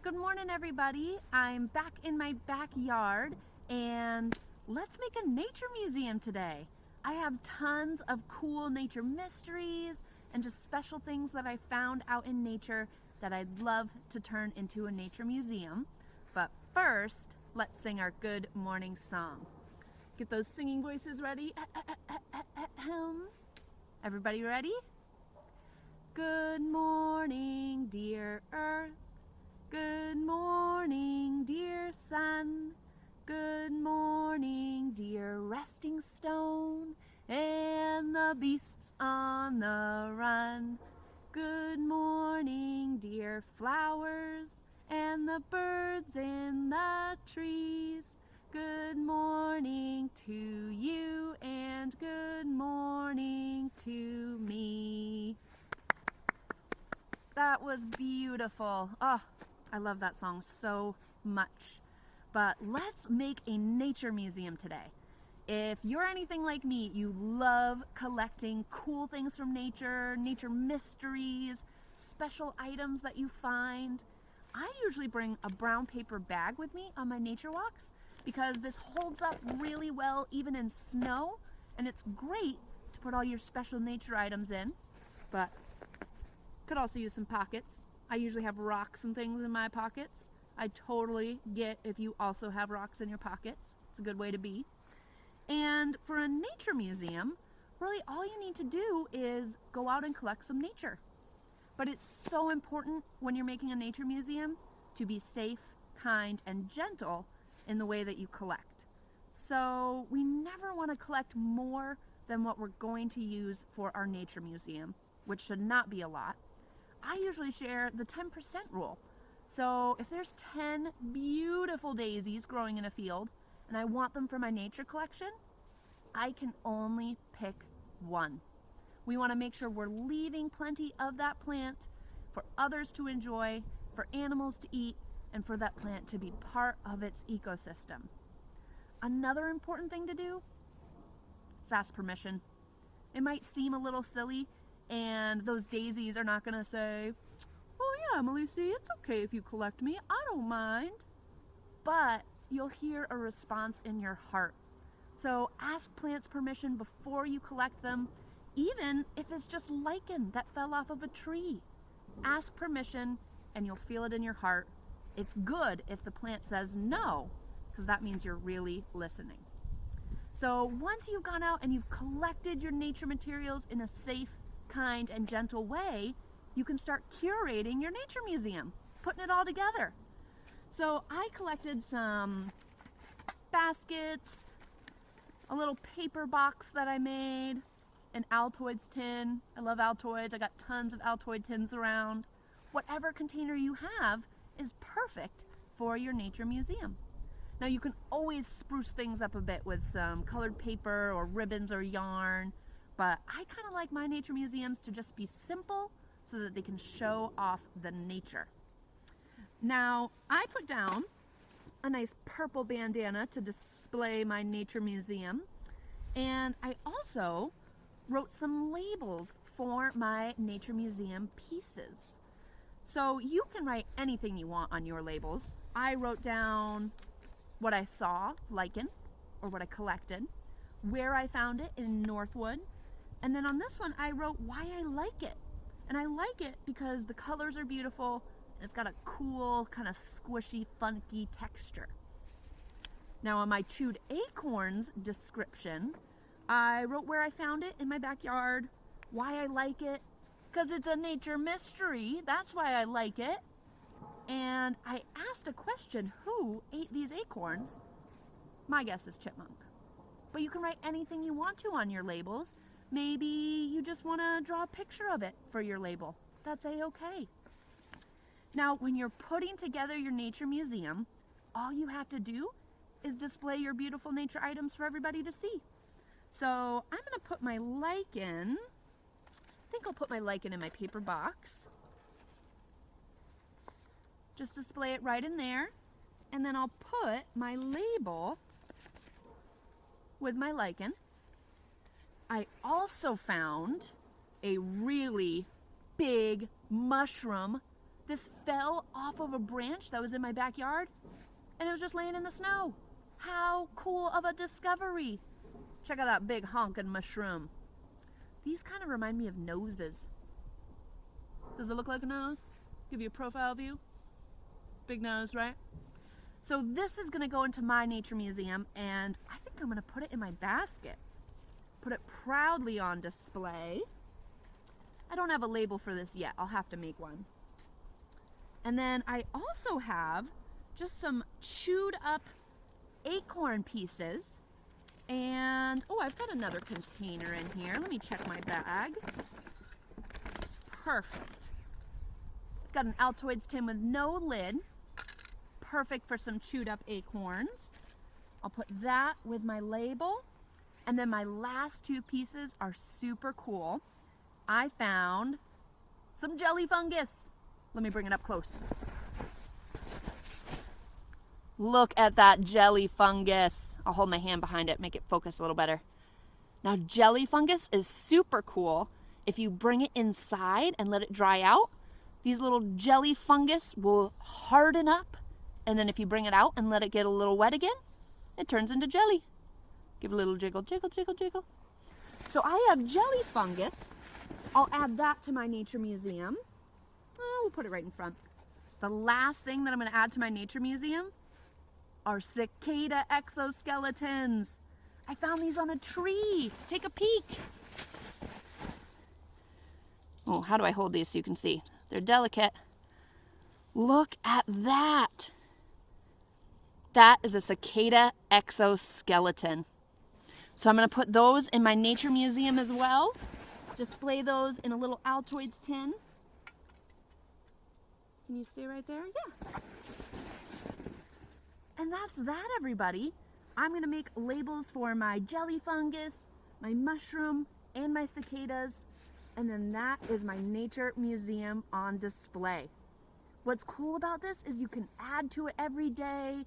Good morning, everybody. I'm back in my backyard and let's make a nature museum today. I have tons of cool nature mysteries and just special things that I found out in nature that I'd love to turn into a nature museum. But first, let's sing our good morning song. Get those singing voices ready. Everybody ready? Good morning, dear earth. Good morning, dear sun. Good morning, dear resting stone, and the beasts on the run. Good morning, dear flowers, and the birds in the trees. Good morning to you, and good morning to me. That was beautiful. Oh, I love that song so much. But let's make a nature museum today. If you're anything like me, you love collecting cool things from nature, nature mysteries, special items that you find. I usually bring a brown paper bag with me on my nature walks because this holds up really well even in snow, and it's great to put all your special nature items in, but could also use some pockets. I usually have rocks and things in my pockets. I totally get if you also have rocks in your pockets. It's a good way to be. And for a nature museum, really all you need to do is go out and collect some nature. But it's so important when you're making a nature museum to be safe, kind, and gentle in the way that you collect. So we never want to collect more than what we're going to use for our nature museum, which should not be a lot. I usually share the 10% rule. So if there's 10 beautiful daisies growing in a field and I want them for my nature collection, I can only pick one. We want to make sure we're leaving plenty of that plant for others to enjoy, for animals to eat, and for that plant to be part of its ecosystem. Another important thing to do is ask permission. It might seem a little silly, and those daisies are not going to say, "Oh yeah, Melissa, it's okay if you collect me, I don't mind." But you'll hear a response in your heart. So ask plants permission before you collect them, even if it's just lichen that fell off of a tree. Ask permission and you'll feel it in your heart. It's good if the plant says no, because that means you're really listening. So once you've gone out and you've collected your nature materials in a safe, kind, and gentle way, you can start curating your nature museum, putting it all together. So I collected some baskets, a little paper box that I made, an Altoids tin. I love Altoids. I got tons of Altoid tins around. Whatever container you have is perfect for your nature museum. Now you can always spruce things up a bit with some colored paper or ribbons or yarn, but I kind of like my nature museums to just be simple so that they can show off the nature. Now, I put down a nice purple bandana to display my nature museum, and I also wrote some labels for my nature museum pieces. So you can write anything you want on your labels. I wrote down what I saw, lichen, or what I collected, where I found it in Northwood, and then on this one I wrote why I like it. And I like it because the colors are beautiful and it's got a cool, kind of squishy, funky texture. Now on my chewed acorns description, I wrote where I found it in my backyard, why I like it, because it's a nature mystery, that's why I like it. And I asked a question, who ate these acorns? My guess is chipmunk. But you can write anything you want to on your labels. Maybe you just want to draw a picture of it for your label. That's a-okay. Now, when you're putting together your nature museum, all you have to do is display your beautiful nature items for everybody to see. So I'm going to put my lichen, I think I'll put my lichen in my paper box. Just display it right in there. And then I'll put my label with my lichen. I also found a really big mushroom This fell off of a branch that was in my backyard, and it was just laying in the snow. How cool of a discovery. Check out that big honkin' mushroom. These kind of remind me of noses. Does it look like a nose? Give you a profile view. Big nose, right? So this is gonna go into my nature museum, and I think I'm gonna put it in my basket. Put it proudly on display. I don't have a label for this yet. I'll have to make one. And then I also have just some chewed up acorn pieces. And, oh, I've got another container in here. Let me check my bag. Perfect. I've got an Altoids tin with no lid. Perfect for some chewed up acorns. I'll put that with my label. And then my last two pieces are super cool. I found some jelly fungus. Let me bring it up close. Look at that jelly fungus. I'll hold my hand behind it, make it focus a little better. Now, jelly fungus is super cool. If you bring it inside and let it dry out, these little jelly fungus will harden up. And then if you bring it out and let it get a little wet again, it turns into jelly. Give a little jiggle, jiggle, jiggle, jiggle. So I have jelly fungus. I'll add that to my nature museum. We'll put it right in front. The last thing that I'm going to add to my nature museum are cicada exoskeletons. I found these on a tree. Take a peek. Oh, how do I hold these so you can see? They're delicate. Look at that. That is a cicada exoskeleton. So I'm going to put those in my nature museum as well. Display those in a little Altoids tin. Can you stay right there? Yeah. And that's that, everybody. I'm going to make labels for my jelly fungus, my mushroom, and my cicadas. And then that is my nature museum on display. What's cool about this is you can add to it every day.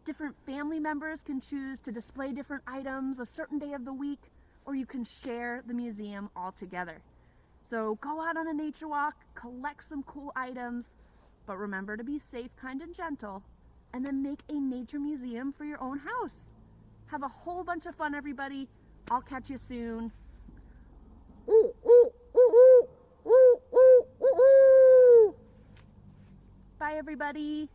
Different family members can choose to display different items a certain day of the week, or you can share the museum all together. So go out on a nature walk, collect some cool items, but remember to be safe, kind, and gentle, and then make a nature museum for your own house. Have a whole bunch of fun, everybody. I'll catch you soon. Ooh, ooh, ooh, ooh, ooh, ooh, ooh. Bye, everybody.